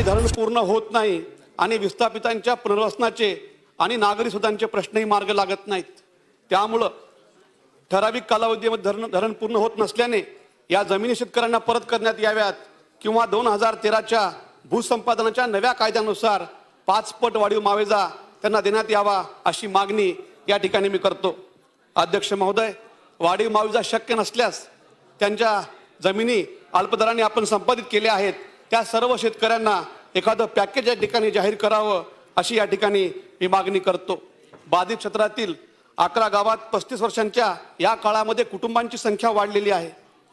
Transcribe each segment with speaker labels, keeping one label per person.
Speaker 1: ठिकाणी धरण पूर्ण होत नाही आणि विस्थापितांच्या पुनर्वसनाचे आणि नागरी सुधांचे प्रश्नही मार्ग लागत नाहीत। त्यामुळं ठराविक कालावधीमध्ये धरण पूर्ण होत नसल्याने या जमिनी शेतकऱ्यांना परत करण्यात याव्यात किंवा 2013च्या भूसंपादनाच्या नव्या कायद्यानुसार 5 पट वाढीव मावेजा त्यांना देण्यात यावा अशी मागणी या ठिकाणी मी करतो। अध्यक्ष महोदय, वाढीव मावेजा शक्य नसल्यास त्यांच्या जमिनी अल्पदराने आपण संपादित केल्या आहेत त्या सर्व शेतकऱ्यांना एखादं पॅकेज या ठिकाणी जाहीर करावं अशी या ठिकाणी मी मागणी करतो। बाधित क्षेत्रातील 11 गावात 35 वर्षांच्या या काळामध्ये कुटुंबांची संख्या वाढलेली आहे।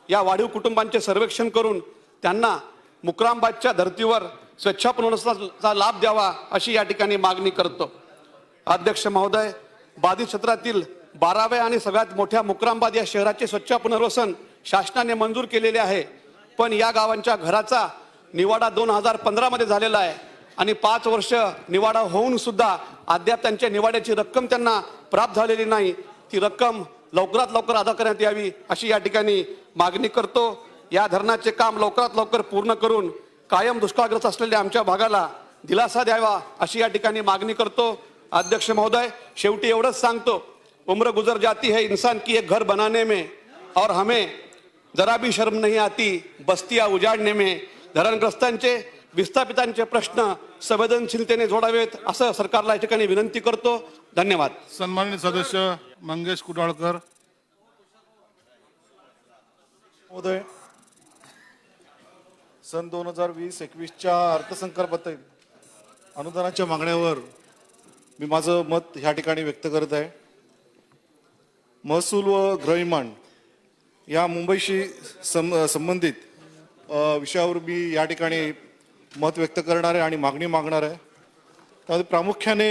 Speaker 1: या वाढीव कुटुंबांचे सर्वेक्षण करून त्यांना मुक्रामबादच्या धर्तीवर स्वच्छ पुनर्वसनाचा लाभ द्यावा अशी या ठिकाणी मागणी करतो। अध्यक्ष महोदय, बाधित क्षेत्रातील 12व्या आणि सगळ्यात मोठ्या मुक्रामबाद या शहराचे स्वच्छ पुनर्वसन शासनाने मंजूर केलेले आहे, पण या गावांच्या घराचा निवाडा 2015 मध्ये झालेला आहे आणि 5 वर्ष निवाडा होऊन सुद्धा अद्याप त्यांच्या निवाड्याची रक्कम त्यांना प्राप्त झालेली नाही। ती रक्कम लवकरात लवकर अदा करण्यात यावी अशी या ठिकाणी मागणी करतो। या धरणाचे काम लवकरात लवकर पूर्ण करून कायम दुष्काळग्रस्त असलेल्या आमच्या भागाला दिलासा द्यावा अशी या ठिकाणी मागणी करतो। अध्यक्ष महोदय, शेवटी एवढंच सांगतो, उम्र गुजर जाती है इंसान की एक घर बनाने में और हमें जरा भी शर्म नहीं आती बस्तियां उजाड़ने में। धरणग्रस्तांचे विस्थापितांचे प्रश्न संवेदनशीलतेने जोडावेत असं सरकारला या ठिकाणी विनंती करतो। धन्यवाद।
Speaker 2: सन्माननीय सदस्य मंगेश कुडाळकर
Speaker 3: महोदय, सन 2020-21च्या अर्थसंकल्पातील अनुदानाच्या मागण्यावर मी माझं मत ह्या ठिकाणी व्यक्त करत आहे। महसूल व गृहनिर्माण या मुंबईशी संबंधित विषयावर मी या ठिकाणी मत व्यक्त करणार आहे आणि मागणी मागणार आहे। त्यामध्ये प्रामुख्याने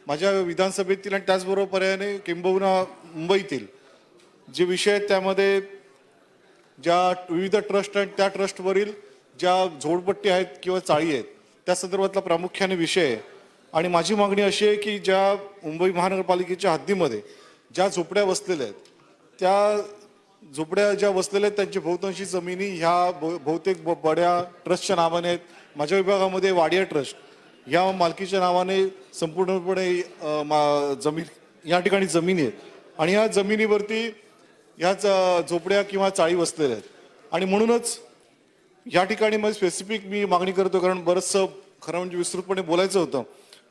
Speaker 3: माझ्या विधानसभेतील आणि त्याचबरोबर पर्यायाने किंबहुना मुंबईतील जे विषय आहेत त्यामध्ये ज्या विविध ट्रस्ट आहेत त्या ट्रस्टवरील ज्या झोडपट्टी आहेत किंवा चाळी आहेत त्या संदर्भातला प्रामुख्याने विषय आहे। आणि माझी मागणी अशी आहे की ज्या मुंबई महानगरपालिकेच्या हद्दीमध्ये ज्या झोपड्या वसलेल्या आहेत त्या झोपड्या ज्या वसलेल्या आहेत त्यांची बहुतांशी जमिनी ह्या बहुतेक बड्या ट्रस्टच्या नावाने आहेत। माझ्या विभागामध्ये वाडिया ट्रस्ट या मालकीच्या नावाने संपूर्णपणे जमीन या ठिकाणी जमिनी आहेत आणि या जमिनीवरती ह्याच झोपड्या किंवा चाळी वसलेल्या आहेत। आणि म्हणूनच या ठिकाणी मला स्पेसिफिक मी मागणी करतो, कारण बरंचसं खरं म्हणजे विस्तृतपणे बोलायचं होतं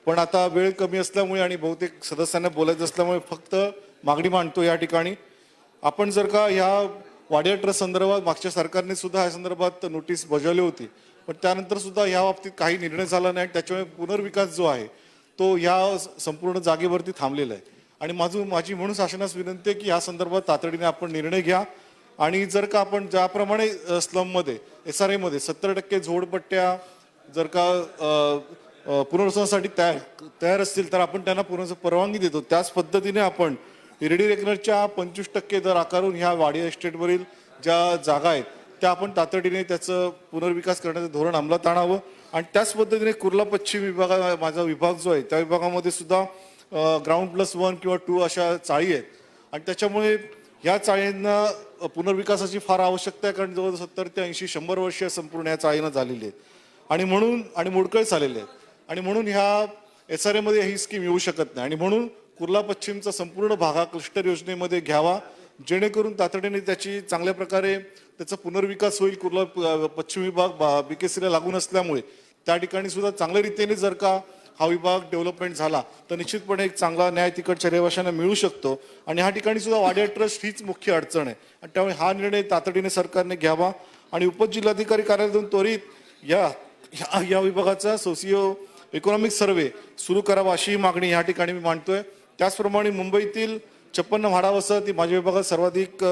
Speaker 3: पण आता वेळ कमी असल्यामुळे आणि बहुतेक सदस्यांना बोलायचं असल्यामुळे फक्त मागणी मांडतो। या ठिकाणी आपण जर का ह्या वाडिया ट्रस्ट संदर्भात मागच्या सरकारने सुद्धा या संदर्भात नोटीस बजावली होती, पण त्यानंतर सुद्धा या बाबतीत काही निर्णय झाला नाही। त्याच्यामुळे पुनर्विकास जो आहे तो ह्या संपूर्ण जागेवरती थांबलेला आहे आणि माझी म्हणून शासनास विनंती आहे की या संदर्भात तातडीने आपण निर्णय घ्या। आणि जर का आपण ज्याप्रमाणे स्लममध्ये SRA मध्ये 70% झोडपट्ट्या जर का पुनर्वसनासाठी तयार असतील तर आपण त्यांना परवानगी देतो। त्याच पद्धतीने आपण इरडी रेकनरच्या 25% दर आकारून ह्या वाडिया एस्टेटवरील ज्या जागा आहेत त्या आपण तातडीने त्याचं पुनर्विकास करण्याचं धोरण अंमलात आणावं। आणि त्याच पद्धतीने कुर्ला पश्चिम विभाग माझा विभाग जो आहे त्या विभागामध्ये सुद्धा ग्राउंड+1 किंवा 2 अशा चाळी आहेत आणि त्याच्यामुळे ह्या चाळींना पुनर्विकासाची फार आवश्यकता आहे, कारण जवळ 70 ते 80 100 वर्ष संपूर्ण या चाळीनं झालेली आहेत आणि मोडकळ झालेले आहेत आणि म्हणून ह्या SRA मध्ये ही स्कीम येऊ शकत नाही। आणि म्हणून कुर्ला पश्चिमचा संपूर्ण भाग हा क्लस्टर योजनेमध्ये घ्यावा जेणेकरून तातडीने त्याची चांगल्या प्रकारे त्याचा पुनर्विकास होईल। कुर्ला पश्चिम विभाग BKC ला लागून असल्यामुळे त्या ठिकाणी सुद्धा चांगल्या रीतीने जर का हा विभाग डेव्हलपमेंट झाला तर निश्चितपणे एक चांगला न्याय तिकडच्या रहिवाशांना मिळू शकतो। आणि ह्या ठिकाणी सुद्धा वाडिया ट्रस्ट हीच मुख्य अडचण आहे आणि त्यामुळे हा निर्णय तातडीने सरकारने घ्यावा आणि उपजिल्हाधिकारी कार्यालयातून त्वरित या विभागाचा सोसिओ इकॉनॉमिक सर्वे सुरू करावा अशी मागणी या ठिकाणी मी मांडतोय। त्याचप्रमाणे मुंबईतील 56 म्हाडा वसाहती माझ्या विभागात सर्वाधिक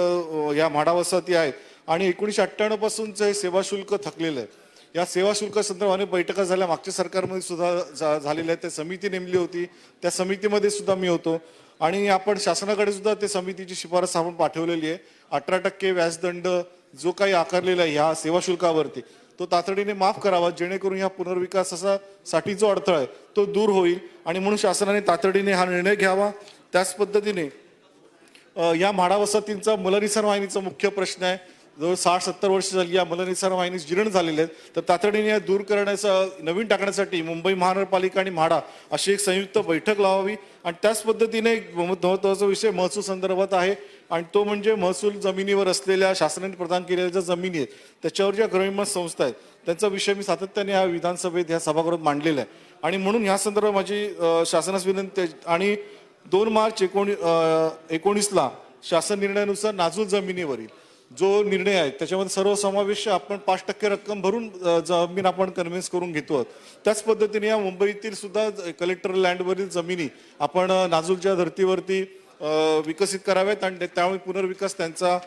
Speaker 3: या म्हाडा वसाहती आहेत आणि 1998 पासूनचं हे सेवा शुल्क थकलेलं आहे। या सेवा शुल्क संदर्भाने बैठका झाल्या मागच्या सरकारमध्ये सुद्धा झालेल्या आहेत। त्या समिती नेमली होती, त्या समितीमध्ये सुद्धा मी होतो आणि आपण शासनाकडे सुद्धा ते समितीची शिफारस आपण पाठवलेली आहे। 18% व्याजदंड जो काही आकारलेला आहे ह्या सेवा शुल्कावरती तो तातडीने माफ करावा जेणेकरून ह्या पुनर्विकासासाठी जो अडथळा आहे तो दूर होईल आणि म्हणून शासनाने तातडीने हा निर्णय घ्यावा। त्याच पद्धतीने या म्हाडा वसाहतींचा मलनिर्माण वाहिनीचा मुख्य प्रश्न आहे। जवळ 60-70 वर्ष झाली या मलनिसार वाहिनी जीर्ण झालेल्या आहेत. तर तातडीने या दूर करण्याचा नवीन टाकण्यासाठी मुंबई महानगरपालिका आणि म्हाडा अशी एक संयुक्त बैठक लावावी. आणि त्याच पद्धतीने एक महत्त्वाचा विषय महसूल संदर्भात आहे आणि तो म्हणजे महसूल जमिनीवर असलेल्या शासनाने प्रदान केलेल्या ज्या जमिनी आहेत त्याच्यावर ज्या गृहनिर्माण संस्था आहेत त्यांचा विषय मी सातत्याने या विधानसभेत ह्या सभागृहात मांडलेला आहे. आणि म्हणून ह्या संदर्भात माझी शासनास विनंती आहे. आणि 2 मार्च 19 शासन निर्णयानुसार नाजूक जमिनीवरील जो निर्णय आहे त्याच्यामध्ये सर्वसमावेश आपण 5% रक्कम भरून जमीन आपण कन्व्हिन्स करून घेतो आहोत. त्याच पद्धतीने या मुंबईतील सुद्धा कलेक्टर लँडवरील जमिनी आपण नाजूकच्या धर्तीवरती विकसित कराव्यात आणि त्यामुळे पुनर्विकास त्यांचा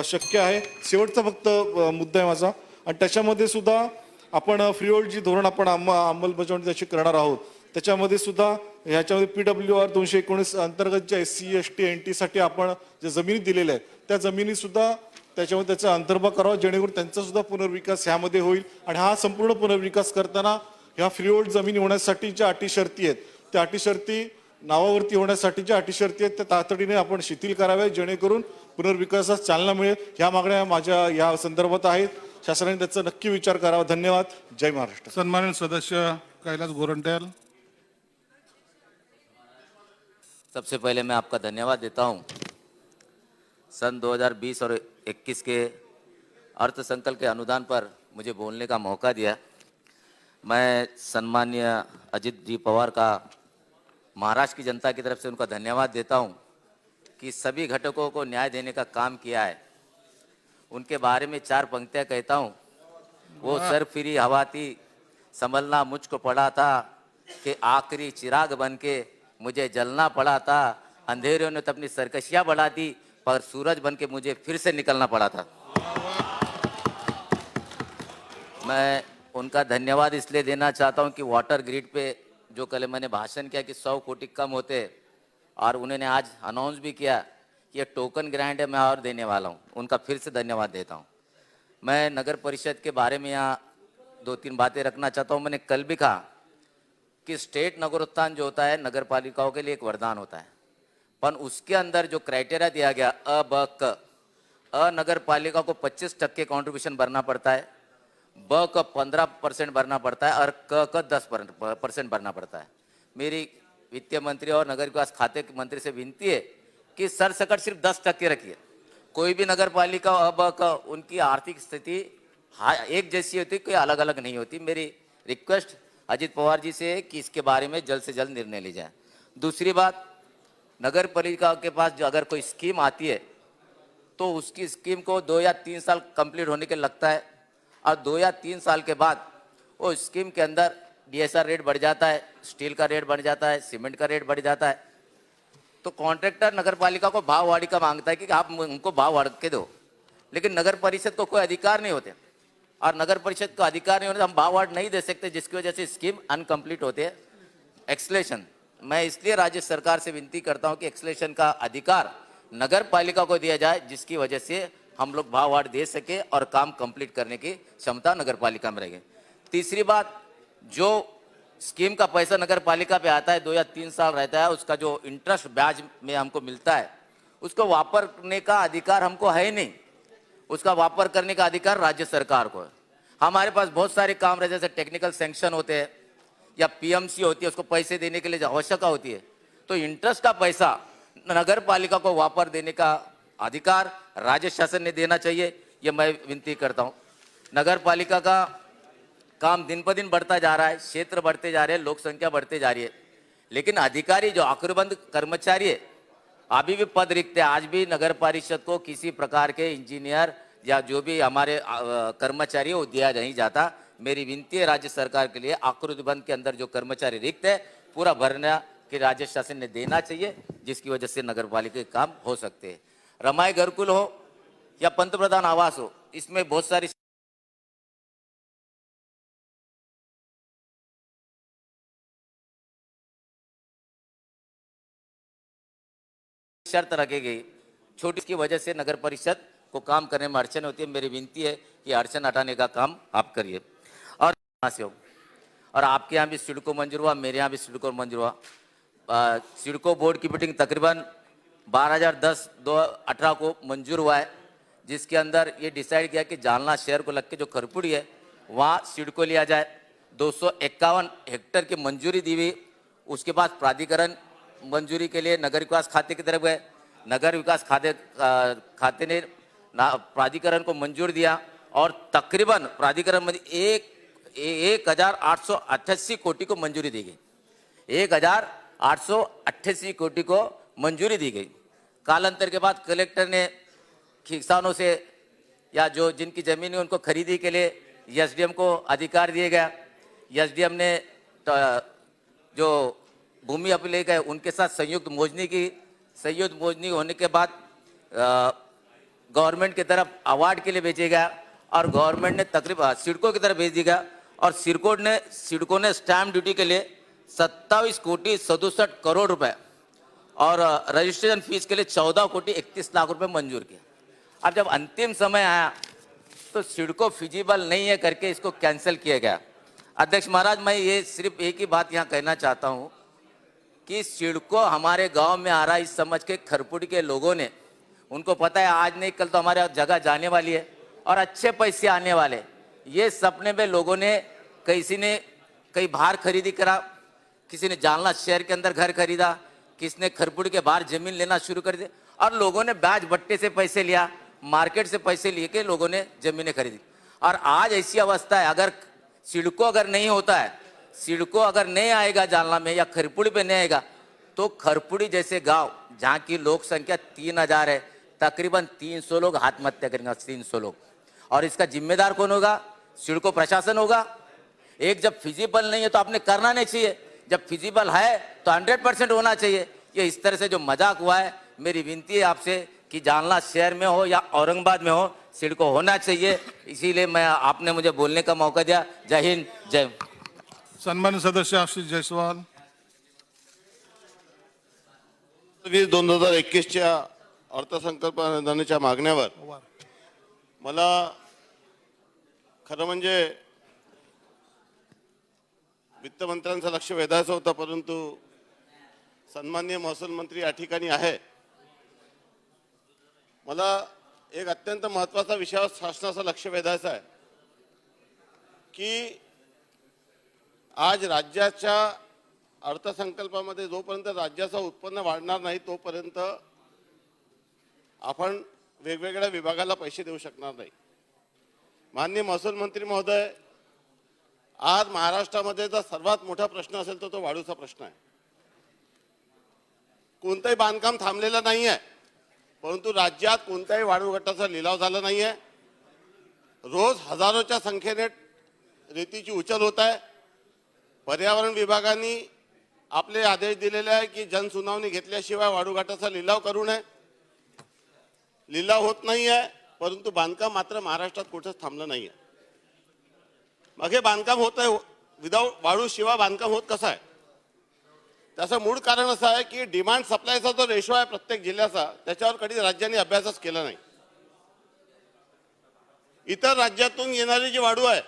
Speaker 3: शक्य आहे. शेवटचा फक्त मुद्दा आहे माझा. आणि त्याच्यामध्ये सुद्धा आपण फ्री होल्ड जी धोरण आपण अंमलबजावणी त्याची करणार आहोत त्याच्यामध्ये सुद्धा ह्याच्यामध्ये PWR 219 अंतर्गत ज्या SC ST NT साठी आपण ज्या जमिनी दिलेल्या आहेत त्या जमिनी सुद्धा त्याच्यामध्ये त्याचा अंतर्भाव करावा जेणेकरून त्यांचा सुद्धा पुनर्विकास ह्यामध्ये होईल. आणि हा संपूर्ण पुनर्विकास करताना ह्या फ्री होल्ड जमिनी होण्यासाठी ज्या अटी शर्ती आहेत त्या अटी शर्ती नावावरती होण्यासाठी ज्या अटी शर्ती आहेत त्या तातडीने आपण शिथिल कराव्या जेणेकरून पुनर्विकासास चालना मिळेल. ह्या मागण्या माझ्या या संदर्भात आहेत. शासनाने त्याचा नक्की विचार करावा. धन्यवाद. जय महाराष्ट्र.
Speaker 2: सन्माननीय सदस्य कैलाश गोरंट्याल.
Speaker 4: सबसे पहले मैं आपका धन्यवाद देता हूं। सन 2020 और 21 के अर्थसंकल्प के अनुदान पर मुझे बोलने का मौका दिया। मैं सम्माननीय अजित जी पवार का महाराष्ट्र की जनता की तरफ से उनका धन्यवाद देता हूं कि सभी घटकों को न्याय देने का काम किया है। उनके बारे में 4 पंक्तियां कहता हूं। वो सर फिरी हवा थी, संभलना मुझको पड़ा था कि आखिरी चिराग बन के मुझे जलना पड़ा था। अंधेरों ने तो अपनी सरकशियां बढ़ा दी पर सूरज बन के मुझे फिर से निकलना पड़ा था। मैं उनका धन्यवाद इसलिए देना चाहता हूं कि वाटर ग्रिड पे जो कल मैंने भाषण किया कि 100 कोटी कम होते और उन्होंने आज अनाउंस भी किया कि ये टोकन ग्रांट है मैं और देने वाला हूं। उनका फिर से धन्यवाद देता हूं। मैं नगर परिषद के बारे में यहाँ 2-3 बातें रखना चाहता हूं। मैंने कल भी कहा कि स्टेट नगरोत्थान जो होता है नगर पालिकाओं के लिए एक वरदान होता है, पर उसके अंदर जो क्राइटेरिया दिया गया अ ब क, अ नगर पालिका को 25% कंट्रीब्यूशन भरना पड़ता है, ब का 15% भरना पड़ता है और क का 10% भरना पड़ता है। मेरी वित्त मंत्री और नगर विकास खाते के मंत्री से विनती है कि सरसकट सिर्फ 10% रखिए। कोई भी नगर पालिका अ ब क उनकी आर्थिक स्थिति एक जैसी होती, कोई अलग अलग नहीं होती। मेरी रिक्वेस्ट अजित पवार जी से है कि इसके बारे में जल्द से जल्द निर्णय ली जाए। दूसरी बात, नगर पालिका के पास जो अगर कोई स्कीम आती है तो उसकी स्कीम को 2 या 3 साल कंप्लीट होने के लगता है और 2 या 3 साल के बाद वो स्कीम के अंदर DSR रेट बढ़ जाता है, स्टील का रेट बढ़ जाता है, सीमेंट का रेट बढ़ जाता है। तो कॉन्ट्रैक्टर नगर पालिका को भाव वाड़ी का मांगता है कि आप उनको भाव बढ़ के दो, लेकिन नगर परिषद को कोई अधिकार नहीं होते और नगर परिषद को अधिकार नहीं होने हम भाव वाड़ नहीं दे सकते, जिसकी वजह से स्कीम अनकम्प्लीट होते हैं। एक्सलेशन, मैं इसलिए राज्य सरकार से विनती करता हूं कि एक्सलेशन का अधिकार नगर पालिका को दिया जाए, जिसकी वजह से हम लोग भाव वाड़ दे सके और काम कंप्लीट करने की क्षमता नगर पालिका में रहेगी। तीसरी बात, जो स्कीम का पैसा नगर पालिका पे आता है 2 या 3 साल रहता है, उसका जो इंटरेस्ट ब्याज में हमको मिलता है उसको वापर करने का अधिकार हमको है ही नहीं। उसका वापर करने का अधिकार राज्य सरकार को है। हमारे पास बहुत सारे काम रहते हैं, जैसे टेक्निकल सैंक्शन होते हैं या PMC होती है, उसको पैसे देने के लिए आवश्यकता होती है, तो इंटरेस्ट का पैसा नगर पालिका को वापर देने का अधिकार राज्य शासन ने देना चाहिए, ये मैं विनती करता हूँ। नगर पालिका का काम दिन पर दिन बढ़ता जा रहा है, क्षेत्र बढ़ते जा रहे हैं, लोक संख्या बढ़ते जा रही है, लेकिन अधिकारी जो आक्रूबंद कर्मचारी है अभी भी पद रिक्त है। आज भी नगर परिषद को किसी प्रकार के इंजीनियर या जो भी हमारे कर्मचारी वो दिया नहीं जाता। मेरी विनती है राज्य सरकार के लिए, आक्रूबंद के अंदर जो कर्मचारी रिक्त है पूरा भरना कि राज्य शासन ने देना चाहिए, जिसकी वजह से नगर पालिका के काम हो सकते हैं। रमाई घरकुल हो या पंतप्रधान आवास हो, इसमें बहुत सारी शर्त रखी गई, छोटी की वजह से नगर परिषद को काम करने में अड़चन होती है। मेरी विनती है कि अड़चन हटाने का काम आप करिए। और आपके यहाँ भी सिडको मंजूर हुआ, मेरे यहाँ भी सिडको मंजूर हुआ। सिडको बोर्ड की मीटिंग तकरीबन 12/10/2018 को मंजूर हुआ है, जिसके अंदर ये डिसाइड किया कि जालना शहर को लग के जो खरपुड़ी है वहाँ सिडको लिया जाए। 251 हेक्टेयर की मंजूरी दी हुई। उसके बाद प्राधिकरण मंजूरी के लिए नगर विकास खाते की तरफ गए। नगर विकास खाते ने प्राधिकरण को मंजूर दिया और तकरीबन प्राधिकरण में 1,888 कोटि को मंजूरी दी गई। 1,888 कोटि को मंजूरी दी गई। कालांतर के बाद कलेक्टर ने किसानों से या जो जिनकी जमीन है उनको खरीदी के लिए एसडीएम को अधिकार दिए गया। एसडीएम ने जो भूमि अभिलेख है उनके साथ संयुक्त मोजनी होने के बाद गवर्नमेंट की तरफ अवार्ड के लिए भेजे गया और गवर्नमेंट ने तकरीबन सिडको की तरफ भेज दिया और सिडको ने स्टैम्प ड्यूटी के लिए 27 कोटि 67 करोड़ रुपए और रजिस्ट्रेशन फीस के लिए 14 कोटि 31 लाख रुपए मंजूर किया। अब जब अंतिम समय आया तो सिडको फिजिबल नहीं है करके इसको कैंसिल किया गया। अध्यक्ष महाराज, मैं ये सिर्फ एक ही बात यहाँ कहना चाहता हूँ कि सिडको हमारे गांव में आ रहा है इस समझ के खरपुड़ी के लोगों ने, उनको पता है आज नहीं कल तो हमारे जगह जाने वाली है और अच्छे पैसे आने वाले। ये सपने में लोगों ने कई बाहर खरीदी करा, किसी ने जालना शहर के अंदर घर खरीदा, किसी ने खरपुड़ी के बाहर जमीन लेना शुरू कर दिया और लोगों ने ब्याज बट्टे से पैसे लिया, मार्केट से पैसे लिए के लोगों ने जमीनें खरीदी। और आज ऐसी अवस्था है, अगर सिडको नहीं होता है, सिडको अगर नहीं आएगा जालना में या खरपुड़ी पे नहीं आएगा तो खरपुड़ी जैसे गांव जहाँ की लोक संख्या 3000 है, तकरीबन 300 लोग आत्महत्या करेंगे। 300 लोग। और इसका जिम्मेदार कौन होगा? सिडको प्रशासन होगा। एक जब फिजिबल नहीं है तो आपने करना नहीं चाहिए, जब फिजिबल है तो 100% होना चाहिए। ये इस तरह से जो मजाक हुआ है, मेरी विनती है आपसे कि जालना शहर में हो या औरंगाबाद में हो, सिडको होना चाहिए। इसीलिए मैं आपने मुझे बोलने का मौका दिया। जय हिंद, जय।
Speaker 2: सन्मान्य सदस्य आशिष जयस्वाल.
Speaker 5: 2021च्या अर्थसंकल्प अनुदानाच्या मागण्यावर मला खरं म्हणजे वित्तमंत्र्यांचं लक्ष वेधायचं होतं, परंतु सन्माननीय महसूल मंत्री या ठिकाणी आहे. मला एक अत्यंत महत्त्वाचा विषयावर शासनाचं लक्ष वेधायचं आहे की आज राज्याच्या अर्थसंकल्पामध्ये जोपर्यंत राज्याचं उत्पन्न वाढणार नाही तोपर्यंत आपण वेगवेगळ्या विभागाला पैसे देऊ शकणार नाही. माननीय महसूल मंत्री महोदय, आज महाराष्ट्रामध्ये जर सर्वात मोठा प्रश्न असेल तर तो वाळूचा प्रश्न आहे. कोणतेही बांधकाम थांबलेलं नाही आहे, परंतु राज्यात कोणत्याही वाळू गटाचा लिलाव झाला नाही आहे. रोज हजारोच्या संख्येने रेतीची उचल होत आहे. पर्यावरण विभागाने आपले आदेश दिलेले आहे की जनसुनावणी घेतल्याशिवाय वाळू गटाचा लिलाव करू नये. लिलाव होत नाही आहे, परंतु बांधकाम मात्र महाराष्ट्रात कुठेच थांबलं नाही आहे. मग हे बांधकाम होत आहे विदाऊट वाळू शिवाय बांधकाम होत कसं आहे? त्याचं मूळ कारण असं आहे की डिमांड सप्लायचा जो रेशो आहे प्रत्येक जिल्ह्याचा, त्याच्यावर कधी राज्यांनी अभ्यासच केला नाही. इतर राज्यातून येणारी जी वाळू आहे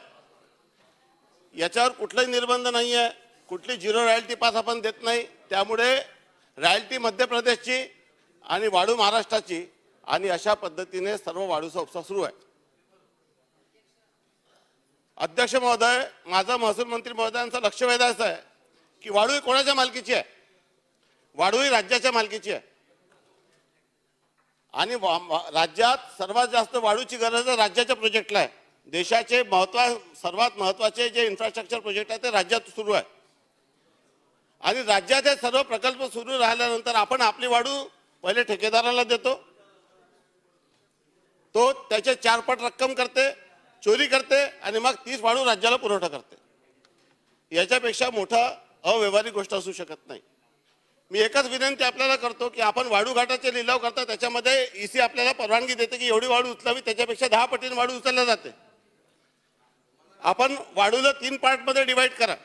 Speaker 5: याच्यावर कुठलाही निर्बंध नाही आहे, कुठली झिरो रॉयल्टी पास आपण देत नाही. त्यामुळे रॉयल्टी मध्य प्रदेशची आणि वाळू महाराष्ट्राची, आणि अशा पद्धतीने सर्व वाळूचा उपसा सुरू आहे. अध्यक्ष महोदय, माझा महसूल मंत्री महोदयांचं लक्ष वेधायचं आहे की वाळू ही कोणाच्या मालकीची आहे? वाळू ही राज्याच्या मालकीची आहे. आणि राज्यात सर्वात जास्त वाळूची गरज राज्याच्या प्रोजेक्टला आहे. देशाचे सर्वात महत्त्वाचे जे इन्फ्रास्ट्रक्चर प्रोजेक्ट आहे ते राज्यात सुरू आहे. आणि राज्यात हे सर्व प्रकल्प सुरू राहिल्यानंतर आपण आपली वाळू पहिले ठेकेदाराला देतो, तो त्याचे 4 पट रक्कम करते, चोरी करते आणि मग 30 वाळू राज्याला पुरवठा करते. याच्यापेक्षा मोठा अव्यवहारिक गोष्ट असू शकत नाही. मी एकच विनंती आपल्याला करतो की आपण वाळू घाटाचे लिलाव करता त्याच्यामध्ये ईसी आपल्याला परवानगी देते की एवढी वाळू उचलावी, त्याच्यापेक्षा 10 पटीने वाळू उचलल्या जाते. आपण वाळूला 3 पार्टमध्ये डिवाइड करा.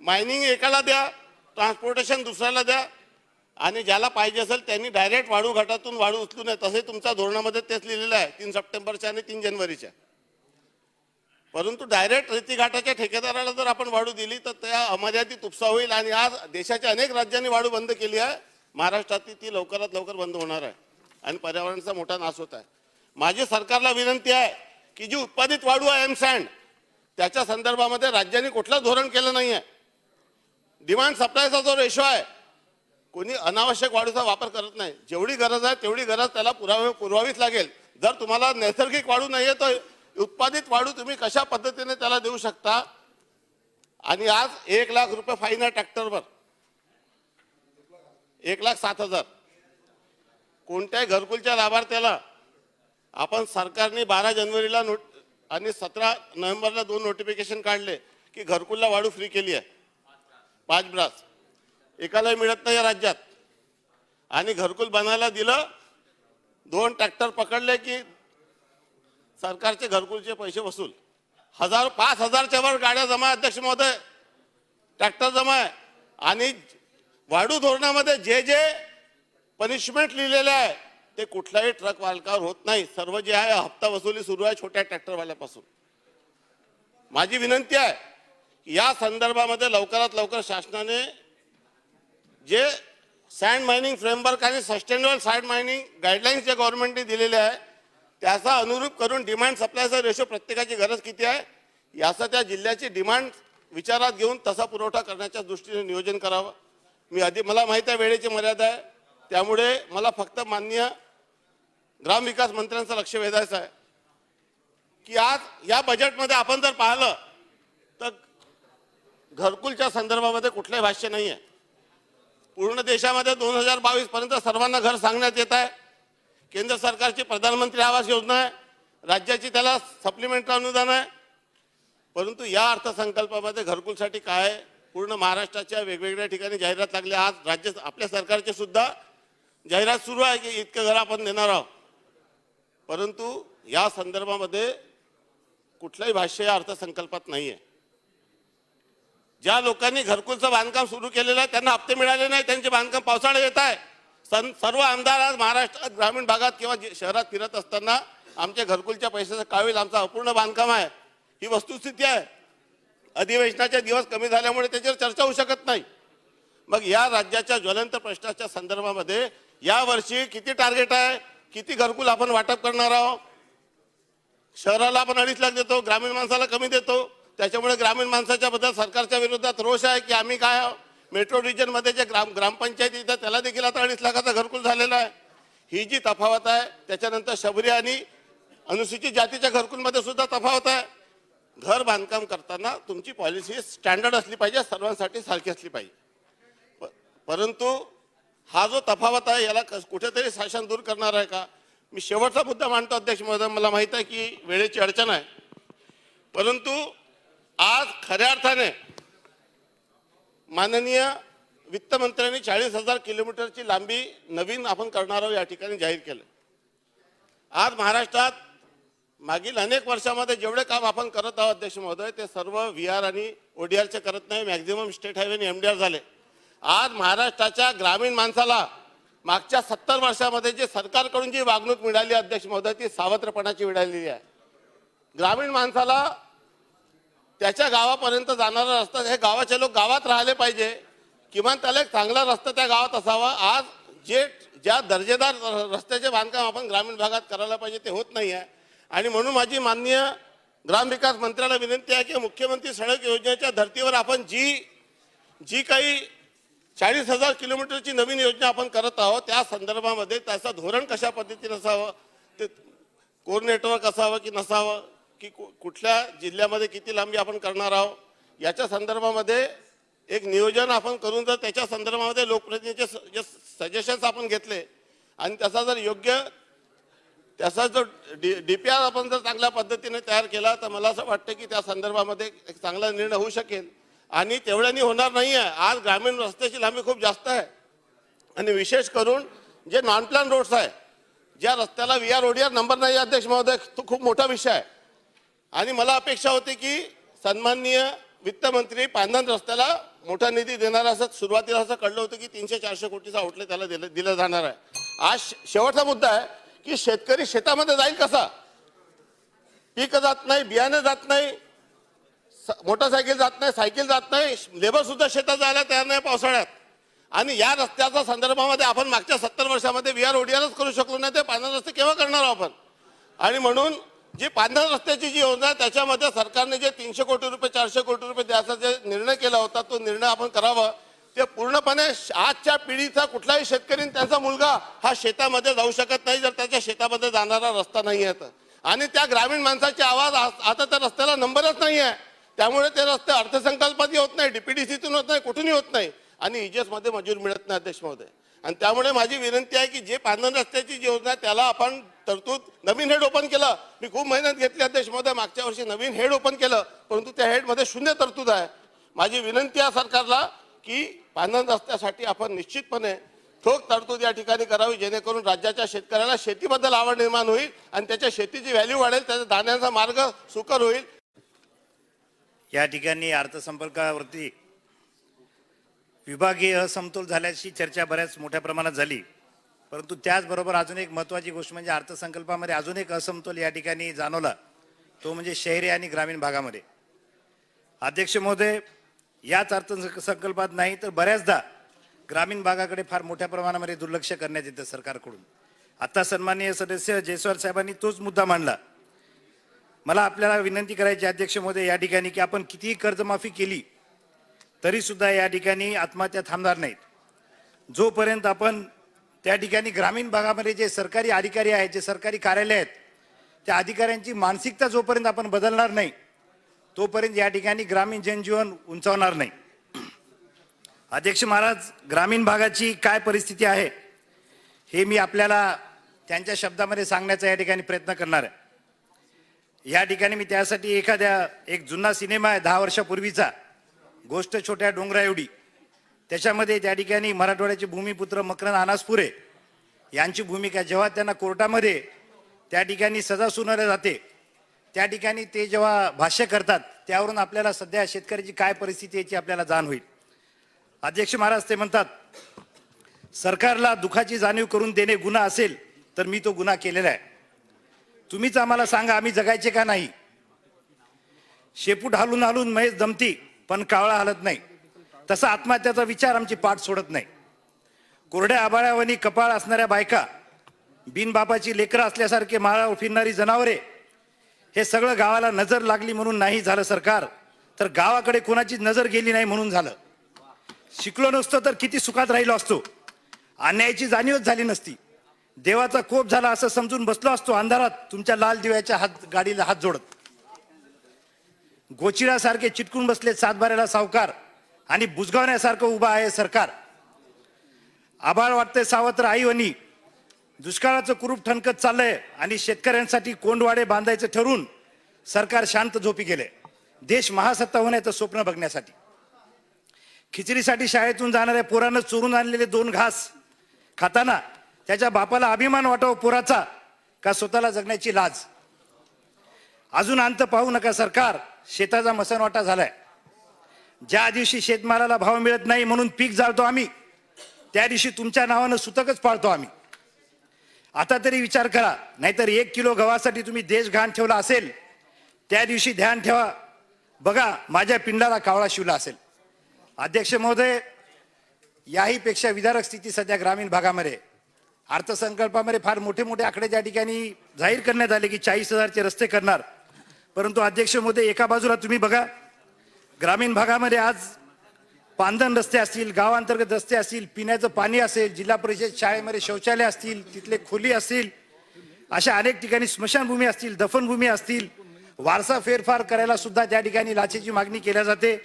Speaker 5: मायनिंग एकाला द्या, ट्रान्सपोर्टेशन दुसऱ्याला द्या, आणि ज्याला पाहिजे असेल त्यांनी डायरेक्ट वाळू घाटातून वाळू उचलू नये. तसे तुमच्या धोरणामध्ये तेच लिहिलेलं आहे 3 सप्टेंबरच्या आणि 3 जानेवारीच्या. परंतु डायरेक्ट रेती घाटाच्या ठेकेदाराला जर आपण वाळू दिली तर त्या अमर्यादित उपसा होईल. आणि आज देशाच्या अनेक राज्यांनी वाळू बंद केली आहे, महाराष्ट्रातली ती लवकरात लवकर बंद होणार आहे आणि पर्यावरणाचा मोठा नाश होत आहे. माझी सरकारला विनंती आहे की जी उत्पादित वाळू आहे एम सँड त्याच्या संदर्भामध्ये राज्यांनी कुठलं धोरण केलं नाही आहे. डिमांड सप्लायचा जो रेशो आहे, कोणी अनावश्यक वाळूचा वापर करत नाही. जेवढी गरज आहे तेवढी गरज त्याला पुरवावीच लागेल. जर तुम्हाला नैसर्गिक वाळू नाही आहे तर उत्पादित वाळू तुम्ही कशा पद्धतीने त्याला देऊ शकता. आणि आज 1,00,000 रुपये फाईन आहे ट्रॅक्टरवर, 1,07,000. कोणत्याही घरकुलच्या लाभार्थ्याला आपण सरकारने 12 जानेवारीला आणि 17 नोव्हेंबरला 2 नोटिफिकेशन काढले की घरकुलला वाळू फ्री केली आहे. 5 ब्रास एकालाही मिळत नाही या राज्यात. आणि घरकुल बनायला दिलं, 2 ट्रॅक्टर पकडले की सरकारचे घरकुलचे पैसे वसूल. 5,000च्या वर गाड्या जमा आहे अध्यक्ष महोदय, ट्रॅक्टर जमा आहे. आणि वाढू धोरणामध्ये जे जे पनिशमेंट लिहिलेले आहे ते कुठल्याही ट्रक मालकावर होत नाही. सर्व जे आहे हप्ता वसुली सुरू आहे छोट्या ट्रॅक्टरवाल्यापासून. माझी विनंती आहे की या संदर्भामध्ये लवकरात लवकर शासनाने जे सँड मायनिंग फ्रेमवर्क आणि सस्टेनेबल सँड मायनिंग गाईडलाईन्स जे गव्हर्नमेंटने दिलेले आहे त्याचा अनुरूप करून डिमांड सप्लायचा रेशो प्रत्येकाची गरज किती आहे याचा त्या जिल्ह्याची डिमांड विचारात घेऊन तसा पुरवठा करण्याच्या दृष्टीने नियोजन करावं. मला माहिती आहे वेळेची मर्यादा आहे, त्यामुळे मला फक्त माननीय ग्रामविकास मंत्र्यांचं लक्ष वेधायचं आहे की आज या बजेटमध्ये आपण जर पाहिलं तर घरकुलच्या संदर्भामध्ये कुठलंही भाष्य नाही आहे. पूर्ण देशामध्ये 2022 पर्यंत सर्वांना घर सांगण्यात येत आहे. केंद्र सरकारची प्रधानमंत्री आवास योजना आहे, राज्याची त्याला सप्लिमेंटरी अनुदान आहे. परंतु या अर्थसंकल्पामध्ये घरकुलसाठी काय आहे, पूर्ण महाराष्ट्राच्या वेगवेगळ्या ठिकाणी जाहिरात लागली. आज राज्य आपल्या सरकारची सुद्धा जाहिरात सुरू आहे की इतकं घर आपण देणार आहोत. परंतु या संदर्भामध्ये कुठलंही भाष्य या अर्थसंकल्पात नाही आहे. ज्या लोकांनी घरकुलचं बांधकाम सुरू केलेलं आहे त्यांना हप्ते मिळाले नाही, त्यांचे बांधकाम पावसाळ्यात येत आहे. सर्व आमदार आज महाराष्ट्रात ग्रामीण भागात किंवा शहरात फिरत असताना आमच्या घरकुलच्या पैशाचं काय होईल, आमचं अपूर्ण बांधकाम आहे, ही वस्तुस्थिती आहे. अधिवेशनाचे दिवस कमी झाल्यामुळे त्याच्यावर चर्चा होऊ शकत नाही. मग या राज्याच्या ज्वलंत प्रश्नाच्या संदर्भामध्ये यावर्षी किती टार्गेट आहे, किती घरकुल आपण वाटप करणार आहोत. शहराला आपण 2.5 लाख देतो, ग्रामीण माणसाला कमी देतो. त्याच्यामुळे ग्रामीण माणसाच्या बद्दल सरकारच्या विरोधात रोष आहे की आम्ही काय मेट्रो रिजन मध्ये जे ग्रामपंचायती येतात त्याला देखील आता 2.5 लाखाचा घरकुल झालेला आहे. ही जी तफावत आहे, त्याच्यानंतर शबरी आणि अनुसूचित जातीच्या घरकुलमध्ये सुद्धा तफावत आहे. घर बांधकाम करताना तुमची पॉलिसी स्टँडर्ड असली पाहिजे, सर्वांसाठी सारखी असली पाहिजे. परंतु हा जो तफावत आहे याला कुठेतरी शासन दूर करणार आहे का. मी शेवटचा मुद्दा मांडतो अध्यक्ष महोदय, मला माहित आहे की वेळेची अडचण आहे. परंतु आज खऱ्या अर्थाने माननीय वित्तमंत्र्यांनी 40,000 किलोमीटरची लांबी नवीन आपण करणार आहोत या ठिकाणी जाहीर केलं. आज महाराष्ट्रात मागील अनेक वर्षामध्ये जेवढे काम आपण करत आहोत अध्यक्ष महोदय ते सर्व VR आणि ODRचे करत नाही, मॅक्झिमम स्टेट हायवे आणि MDR झाले. आज महाराष्ट्राच्या ग्रामीण माणसाला मागच्या 70 वर्षामध्ये जे सरकारकडून जी वागणूक मिळाली अध्यक्ष महोदय ती सावत्रपणाची मिळालेली आहे. ग्रामीण माणसाला त्याच्या गावापर्यंत जाणारा रस्ता, हे गावाचे लोक गावात राहिले पाहिजे, किमान त्याला एक चांगला रस्ता त्या गावात असावा. आज ज्या दर्जेदार रस्त्याचे बांधकाम आपण ग्रामीण भागात करायला पाहिजे ते होत नाही आहे. आणि म्हणून माझी माननीय ग्रामविकास मंत्र्याला विनंती आहे की मुख्यमंत्री सडक योजनेच्या धर्तीवर आपण जी काही 40,000 किलोमीटरची नवीन योजना आपण करत आहोत त्या संदर्भामध्ये त्याचं धोरण कशा पद्धतीने असावं, ते कोर नेटवर्क असावं की नसावं, की कुठल्या जिल्ह्यामध्ये किती लांबी आपण करणार आहोत याच्या संदर्भामध्ये एक नियोजन आपण करून जर त्याच्या संदर्भामध्ये लोकप्रतिनिधीचे जे सजेशन्स आपण घेतले आणि त्याचा जर योग्य त्याचा जो DPR आपण जर चांगल्या पद्धतीने तयार केला तर मला असं वाटतं की त्या संदर्भामध्ये एक चांगला निर्णय होऊ शकेल. आणि तेवढ्यानी होणार नाही आहे. आज ग्रामीण रस्त्याची लांबी खूप जास्त आहे आणि विशेष करून जे नॉन प्लॅन रोड्स आहे, ज्या रस्त्याला VR ODR नंबर नाही अध्यक्ष महोदय, तो खूप मोठा विषय आहे. आणि मला अपेक्षा होती की सन्माननीय वित्तमंत्री पांधन रस्त्याला मोठा निधी देणार असं सुरुवातीला असं कळलं होतं की 300-400 कोटीचा आउटले त्याला दिला जाणार आहे. आज शेवटचा मुद्दा आहे की शेतकरी शेतामध्ये जाईल कसा, पीक जात नाही, बियाणे जात नाही, मोटरसायकल जात नाही, सायकल जात नाही, लेबर सुद्धा शेतात जायला तयार नाही पावसाळ्यात. आणि या रस्त्याच्या संदर्भामध्ये आपण मागच्या 70 वर्षामध्ये VR ODRच करू शकलो नाही, ते पांढरा रस्ते केव्हा करणार आहोत आपण. आणि म्हणून जी पांढऱ्या रस्त्याची जी योजना आहे त्याच्यामध्ये सरकारने जे 300 कोटी रुपये 400 कोटी रुपये द्यायचा जे निर्णय केला होता तो निर्णय आपण करावा. ते पूर्णपणे आजच्या पिढीचा कुठलाही शेतकरी आणि त्यांचा मुलगा हा शेतामध्ये जाऊ शकत नाही जर त्याच्या शेतामध्ये जाणारा रस्ता नाही आहे तर. आणि त्या ग्रामीण माणसाची आवाज आता त्या रस्त्याला नंबरच नाही आहे. त्यामुळे ते रस्ते अर्थसंकल्पातही होत नाही, डीपीडीसीतून होत नाही, कुठूनही होत नाही आणि इजेस मध्ये मंजूर मिळत नाही अध्यक्ष महोदय. आणि त्यामुळे माझी विनंती आहे की जे पांढऱ्या रस्त्याची जी योजना आहे त्याला आपण तरतूद नवीन हेड ओपन केलं. मी खूप मेहनत घेतली अध्यक्ष महोदय, मागच्या वर्षी नवीन हेड ओपन केलं परंतु त्या हेडमध्ये शून्य तरतूद आहे. माझी विनंती आहे सरकारला की पांढऱ्या रस्त्यासाठी आपण निश्चितपणे ठोक तरतूद या ठिकाणी करावी जेणेकरून राज्याच्या शेतकऱ्याला शेतीबद्दल आवड निर्माण होईल आणि त्याच्या शेतीची व्हॅल्यू वाढेल, त्याच्या दाण्याचा मार्ग सुकर होईल.
Speaker 6: या ठिकाणी अर्थसंकल्पावरती विभागीय असमतोल झाल्याची चर्चा बऱ्याच मोठ्या प्रमाणात झाली. परंतु त्याचबरोबर अजून एक महत्त्वाची गोष्ट म्हणजे अर्थसंकल्पामध्ये अजून एक असमतोल या ठिकाणी जाणवला, तो म्हणजे शहरी आणि ग्रामीण भागामध्ये. अध्यक्ष महोदय, याच अर्थसंकल्पात नाही तर बऱ्याचदा ग्रामीण भागाकडे फार मोठ्या प्रमाणामध्ये दुर्लक्ष करण्यात येतं सरकारकडून. आता सन्माननीय सदस्य जयस्वाल साहेबांनी तोच मुद्दा मांडला. मला आपल्याला विनंती करायची अध्यक्ष महोदय या ठिकाणी की आपण कितीही कर्जमाफी केली तरी सुद्धा या ठिकाणी आत्महत्या थांबणार नाहीत. जोपर्यंत आपण त्या ठिकाणी ग्रामीण भागामध्ये जे सरकारी अधिकारी आहेत, जे सरकारी कार्यालय आहेत, त्या अधिकाऱ्यांची मानसिकता जोपर्यंत आपण बदलणार नाही तोपर्यंत या ठिकाणी ग्रामीण जनजीवन उंचावणार नाही. अध्यक्ष महाराज, ग्रामीण भागाची काय परिस्थिती आहे हे मी आपल्याला त्यांच्या शब्दामध्ये सांगण्याचा या ठिकाणी प्रयत्न करणार आहे. या ठिकाणी मी त्यासाठी एक जुना सिनेमा आहे 10 वर्षापूर्वीचा, गोष्ट छोट्या डोंगरा एवढी. त्याच्यामध्ये त्या ठिकाणी मराठवाड्याचे भूमिपुत्र मकरंद अनासपुरे यांची भूमिका, जेव्हा त्यांना कोर्टामध्ये त्या ठिकाणी सजा सुनावली जाते त्या ठिकाणी ते जेव्हा भाष्य करतात त्यावरून आपल्याला सध्या शेतकऱ्याची काय परिस्थिती याची आपल्याला जाण होईल. अध्यक्ष महाराज ते म्हणतात, सरकारला दुःखाची जाणीव करून देणे गुन्हा असेल तर मी तो गुन्हा केलेला आहे. तुम्हीच आम्हाला सांगा आम्ही जगायचे का नाही. शेपूट हालून हालून म्हैस दमती पण कावळा हलत नाही, तसा आत्महत्याचा विचार आमची पाठ सोडत नाही. कोरड्या आबाळ्यावानी कपाळ असणाऱ्या बायका, बिनबापाची लेकरं असल्यासारखे माळावर फिरणारी जनावरे, हे सगळं गावाला नजर लागली म्हणून नाही झालं सरकार, तर गावाकडे कोणाची नजर गेली नाही म्हणून झालं. शिकलो नसतो तर किती सुखात राहिलो असतो, अन्यायाची जाणीवच झाली नसती, देवाचा कोप झाला असं समजून बसलो असतो अंधारात तुमच्या लाल दिव्याच्या गाडीला हात जोडत. गोचिडासारखे चिटकून बसले सातबाऱ्याला सावकार आणि बुजगावण्यासारखं उभा आहे सरकार. आभाळ वाटतंय सावत्र आईवनी, दुष्काळाचं कुरूप ठणकत चाललंय आणि शेतकऱ्यांसाठी कोंडवाडे बांधायचं ठरून सरकार शांत झोपी गेले देश महासत्ता होण्याचं स्वप्न बघण्यासाठी. खिचडीसाठी शाळेतून जाणाऱ्या पोरानं चोरून आणलेले 2 घास खाताना त्याच्या बापाला अभिमान वाटावं पोराचा का स्वतःला जगण्याची लाज. अजून अंत पाहू नका सरकार, शेताचा मसनवाटा झालाय. ज्या दिवशी शेतमालाला भाव मिळत नाही म्हणून पीक जाळतो आम्ही, त्या दिवशी तुमच्या नावानं सुतकच पाळतो आम्ही. आता तरी विचार करा, नाहीतर 1 किलो गव्हासाठी तुम्ही देश घाण ठेवला असेल त्या दिवशी ध्यान ठेवा, बघा माझ्या पिंडाला कावळा शिवला असेल. अध्यक्ष महोदय, याही पेक्षा विदारक स्थिती सध्या ग्रामीण भागामध्ये. अर्थसंकल्पामध्ये फार मोठे मोठे आकडे त्या ठिकाणी जाहीर करण्यात आले की 40,000चे रस्ते करणार. परंतु अध्यक्ष महोदय, एका बाजूला तुम्ही बघा ग्रामीण भागामध्ये आज पांधन रस्ते असतील, गावांतर्गत रस्ते असतील, पिण्याचं पाणी असेल, जिल्हा परिषद शाळेमध्ये शौचालय असतील, तिथले खोली असतील, अशा अनेक ठिकाणी स्मशानभूमी असतील, दफनभूमी असतील. वारसा फेरफार करायला सुद्धा त्या ठिकाणी लाचेची मागणी केल्या जाते.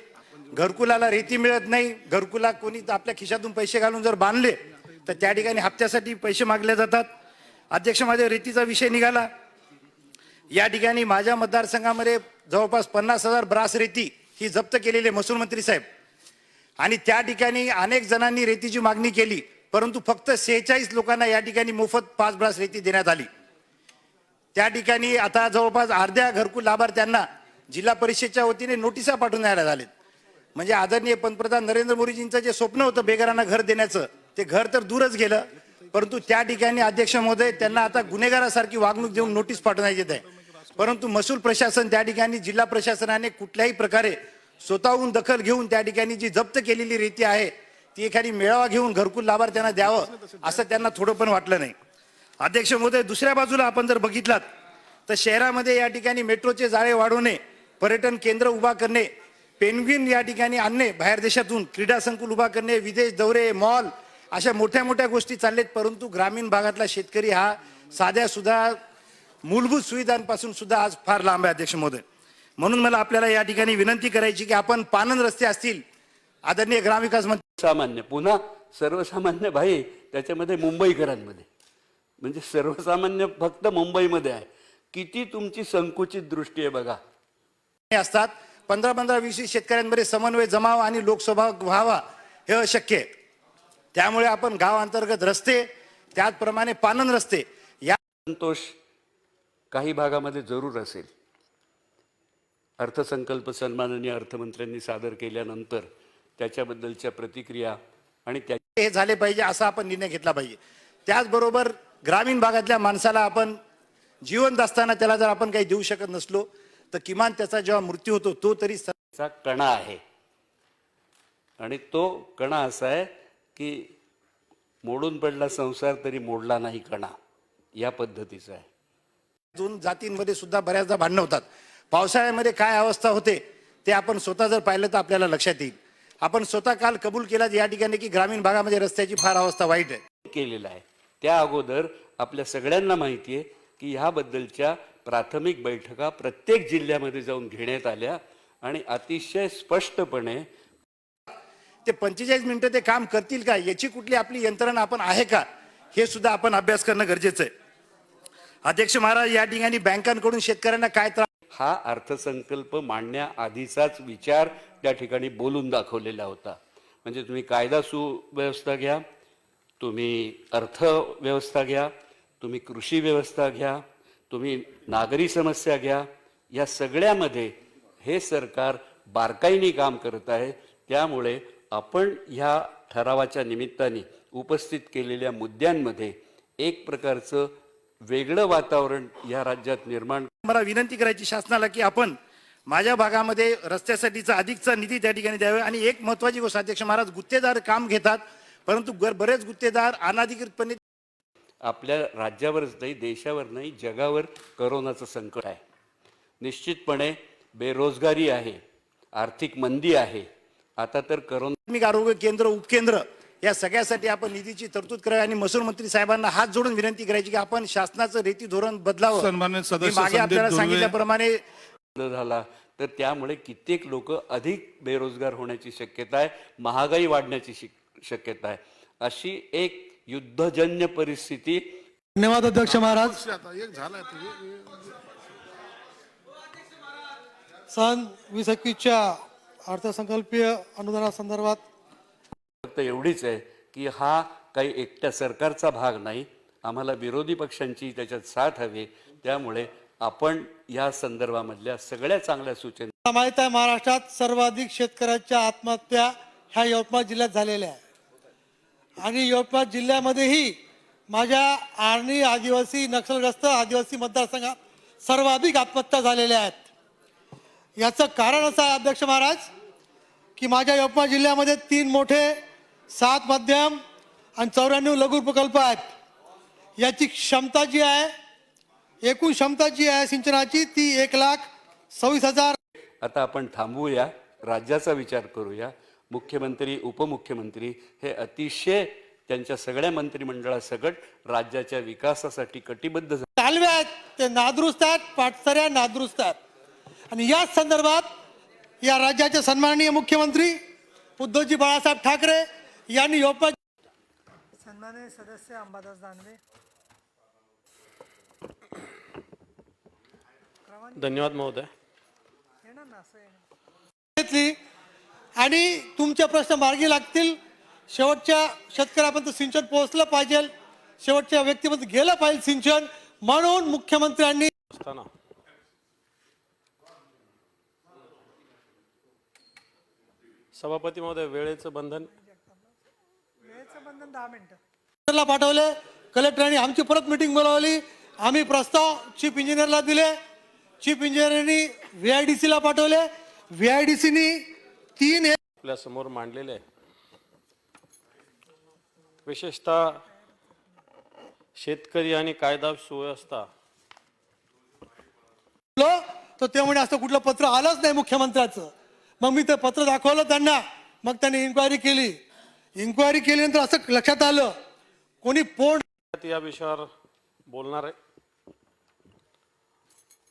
Speaker 6: घरकुलाला रेती मिळत नाही, घरकुला कोणी आपल्या खिशातून पैसे घालून जर बांधले तर त्या ठिकाणी हप्त्यासाठी पैसे मागले जातात. अध्यक्ष, माझ्या रेतीचा विषय निघाला. या ठिकाणी माझ्या मतदारसंघामध्ये जवळपास 50,000 ब्रास रेती ही जप्त केलेली आहे महसूल मंत्री साहेब. आणि त्या ठिकाणी अनेक जणांनी रेतीची मागणी केली, परंतु फक्त 46 लोकांना या ठिकाणी मोफत 5 ब्रास रेती देण्यात आली. त्या ठिकाणी आता जवळपास अर्ध्या घरकुल लाभार्थ्यांना जिल्हा परिषदेच्या वतीने नोटिसा पाठवण्यात झालेत. म्हणजे आदरणीय पंतप्रधान नरेंद्र मोदीजींचं जे स्वप्न होतं बेघरांना घर देण्याचं, ते घर तर दूरच गेलं, परंतु त्या ठिकाणी अध्यक्ष महोदय त्यांना आता गुन्हेगारासारखी वागणूक देऊन नोटीस पाठवण्यात येत आहे. परंतु महसूल प्रशासन त्या ठिकाणी जिल्हा प्रशासनाने कुठल्याही प्रकारे स्वतःहून दखल घेऊन त्या ठिकाणी जी जप्त केलेली रेती आहे ती एखादी मेळावा घेऊन घरकुल लाभार्थ्यांना द्यावं असं त्यांना थोडं पण वाटलं नाही. अध्यक्ष महोदय, दुसऱ्या बाजूला आपण जर बघितलात तर शहरामध्ये या ठिकाणी मेट्रोचे जाळे वाढवणे, पर्यटन केंद्र उभा करणे, पेन्ग्विन या ठिकाणी आणणे बाहेर देशातून, क्रीडा संकुल उभा करणे, विदेश दौरे, मॉल, अशा मोठ्या मोठ्या गोष्टी चाललेत. परंतु ग्रामीण भागातला शेतकरी हा साध्या सुद्धा मूलभूत सुविधांपासून सुद्धा आज फार लांब आहे अध्यक्ष महोदय. म्हणून मला आपल्याला या ठिकाणी विनंती करायची की आपण पानंद रस्ते असतील, आदरणीय ग्रामविकास मंत्री
Speaker 7: सामान्य पुन्हा सर्वसामान्य भाई त्याच्यामध्ये मुंबईकरांमध्ये, म्हणजे सर्वसामान्य फक्त मुंबईमध्ये आहे. किती तुमची संकुचित दृष्टी आहे बघा.
Speaker 6: असतात 15-15, 20 शेतकऱ्यांमध्ये समन्वय जमाव आणि लोकसभा व्हावा हे अशक्य आहे. त्यामुळे आपण गाव अंतर्गत रस्ते, त्याचप्रमाणे पानंद रस्ते या
Speaker 7: संतोष काही भागामध्ये जरूर असेल. अर्थसंकल्प सन्माननीय अर्थमंत्र्यांनी सादर केल्यानंतर त्याच्याबद्दलच्या प्रतिक्रिया आणि त्या
Speaker 6: हे झाले पाहिजे असा आपण निर्णय घेतला पाहिजे. त्याचबरोबर ग्रामीण भागातल्या माणसाला आपण जिवंत असताना त्याला जर आपण काही देऊ शकत नसलो तर किमान त्याचा जेव्हा मृत्यू होतो तो तरी
Speaker 7: चा कणा आहे. आणि तो कणा असा आहे की मोडून पडला संसार तरी मोडला नाही कणा, या पद्धतीचा आहे.
Speaker 6: दोन जातींमध्ये सुद्धा बऱ्याचदा भांडणं होतात. पावसाळ्यामध्ये काय अवस्था होते ते आपण स्वतः जर पाहिलं तर आपल्याला लक्षात येईल. आपण स्वतः काल कबूल केला या ठिकाणी की ग्रामीण भागामध्ये रस्त्याची फार अवस्था वाईट आहे.
Speaker 7: केलेला आहे. त्या अगोदर आपल्या सगळ्यांना माहिती आहे की ह्याबद्दलच्या प्राथमिक बैठका प्रत्येक जिल्ह्यामध्ये जाऊन घेण्यात आल्या आणि अतिशय स्पष्टपणे
Speaker 6: ते 45 मिनिटं ते काम करतील का याची कुठली आपली यंत्रणा आपण आहे का हे सुद्धा आपण अभ्यास करणं गरजेचं आहे. अध्यक्ष महाराज, या ठिकाणी बँकांकडून शेतकऱ्यांना काय त्रास,
Speaker 7: हा अर्थसंकल्प मांडण्याआधीचाच विचार त्या ठिकाणी बोलून दाखवलेला होता. म्हणजे तुम्ही कायदा सुव्यवस्था घ्या, तुम्ही अर्थव्यवस्था घ्या, तुम्ही कृषी व्यवस्था घ्या, तुम्ही नागरी समस्या घ्या, या सगळ्यामध्ये हे सरकार बारकाईने काम करत आहे. त्यामुळे आपण ह्या ठरावाच्या निमित्ताने उपस्थित केलेल्या मुद्द्यांमध्ये एक प्रकारचं वेगळं वातावरण या राज्यात निर्माण.
Speaker 6: मला विनंती करायची शासनाला की आपण माझ्या भागामध्ये रस्त्यासाठीचा अधिकचा निधी त्या ठिकाणी द्यावे. आणि एक महत्वाची गोष्ट अध्यक्ष महाराज, गुत्तेदार काम घेतात परंतु बरेच गुत्तेदार अनाधिकृतपणे
Speaker 7: आपल्या राज्यावरच नाही, देशावर नाही, जगावर करोनाचं संकट आहे. निश्चितपणे बेरोजगारी आहे, आर्थिक मंदी आहे. आता तर
Speaker 6: प्राथमिक आरोग्य केंद्र, उपकेंद्र या सगळ्यासाठी आपण निधीची तरतूद करावी. आणि महसूल मंत्री साहेबांना हात जोडून विनंती करायची की आपण शासनाचं रेती धोरण बदलावं.
Speaker 2: सन्माननीय सदस्य
Speaker 6: मी मागे
Speaker 2: संदीप
Speaker 6: आपल्याला
Speaker 2: धुर्वे.
Speaker 6: सांगितल्याप्रमाणे
Speaker 7: झाला तर त्यामुळे कित्येक लोक अधिक बेरोजगार होण्याची शक्यता आहे, महागाई वाढण्याची शक्यता आहे. अशी एक युद्धजन्य परिस्थिती.
Speaker 8: धन्यवाद अध्यक्ष महाराज. सन 2021च्या अर्थसंकल्पीय अनुदानासंदर्भात
Speaker 7: फक्त एवढीच आहे की हा काही एकट्या सरकारचा भाग नाही, आम्हाला विरोधी पक्षांची त्याच्यात साथ हवी. त्यामुळे आपण या संदर्भामधल्या सगळ्या चांगल्या सूचना.
Speaker 8: मला माहित आहे महाराष्ट्रात सर्वाधिक शेतकऱ्यांच्या आत्महत्या ह्या यवतमाळ जिल्ह्यात झालेल्या आहे. आणि यवतमाळ जिल्ह्यामध्येही माझ्या आर्णी आदिवासी नक्षलग्रस्त आदिवासी मतदारसंघात सर्वाधिक आत्महत्या झालेल्या आहेत. याचं कारण असं आहे अध्यक्ष महाराज की माझ्या यवतमाळ जिल्ह्यामध्ये 3 मोठे, 7 मध्यम आणि 94 लघु प्रकल्प आहेत. याची क्षमता जी आहे, एकूण क्षमता जी आहे सिंचनाची ती 1,26,000.
Speaker 7: आता आपण थांबूया, राज्याचा विचार करूया. मुख्यमंत्री, उपमुख्यमंत्री हे अतिशय त्यांच्या सगळ्या मंत्रिमंडळासकट राज्याच्या विकासासाठी कटिबद्ध झाले.
Speaker 8: कालवे आहेत ते नादुरुस्त आहेत, पाटसऱ्या नादुरुस्त आहेत. आणि या संदर्भात या राज्याचे सन्माननीय मुख्यमंत्री उद्धवजी बाळासाहेब ठाकरे यांनी यवतमाळ.
Speaker 9: सन्माननीय सदस्य अंबादास दानवे.
Speaker 10: धन्यवाद महोदय.
Speaker 8: घेतली आणि तुमचे प्रश्न मार्गी लागतील. शेवटच्या शेतकऱ्यापर्यंत सिंचन पोहोचलं पाहिजे, शेवटच्या व्यक्तीपर्यंत गेलं पाहिजे सिंचन. म्हणून मुख्यमंत्र्यांनी
Speaker 10: असताना सभापती महोदय वेळेचं बंधन
Speaker 9: 10 मिनिटं.
Speaker 8: ला पाठवले. कलेक्टरांनी आमची परत मीटिंग बोलावली. आम्ही प्रस्ताव चीफ इंजिनियरला दिले. चीफ इंजिनियरनी VIDC ला पाठवले. VIDCनी 3
Speaker 10: आपल्या समोर मांडलेले आहे. विशेषतः शेतकरी आणि कायदा सुव्यवस्था
Speaker 8: बोललो तर ते म्हणे असं कुठलं पत्र आलंच नाही मुख्यमंत्र्याचं. मग मी ते पत्र दाखवलं त्यांना. मग त्यांनी इन्क्वायरी केल्यानंतर असं लक्षात आलं कोणी पोट
Speaker 10: या विषयावर बोलणार आहे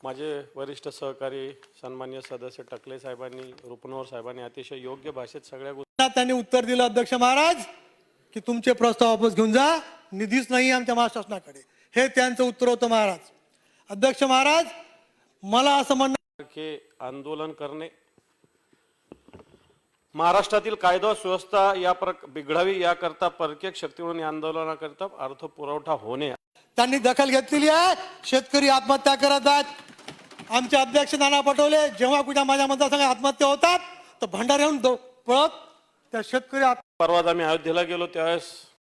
Speaker 10: माझे वरिष्ठ सहकारी सन्मान्य सदस्य टकले साहेबांनी, रुपनवर साहेबांनी अतिशय योग्य भाषेत सगळ्या गोष्टी
Speaker 8: त्यांनी उत्तर दिलं, अध्यक्ष महाराज की तुमचे प्रस्ताव वापस घेऊन जा, निधीच नाही आमच्या महाराष्ट्र शासनाकडे. हे त्यांचं उत्तर होतं महाराज. अध्यक्ष महाराज, मला असं म्हणणं
Speaker 10: के आंदोलन करणे, महाराष्ट्रातील कायदा सुव्यवस्था बिघडावी याकरता परकीय शक्ती म्हणून आंदोलनाकरता अर्थ पुरवठा होणे.
Speaker 8: त्यांनी दखल घेतलेली आहे. शेतकरी आत्महत्या करत आहेत. आमचे अध्यक्ष नाना पटोले जेव्हा कुठे माझ्या मतदारसंघात आत्महत्या होतात तर भंडाऱ्याहून पळत त्या शेतकरी
Speaker 10: परवाच आम्ही अयोध्येला गेलो त्यावेळेस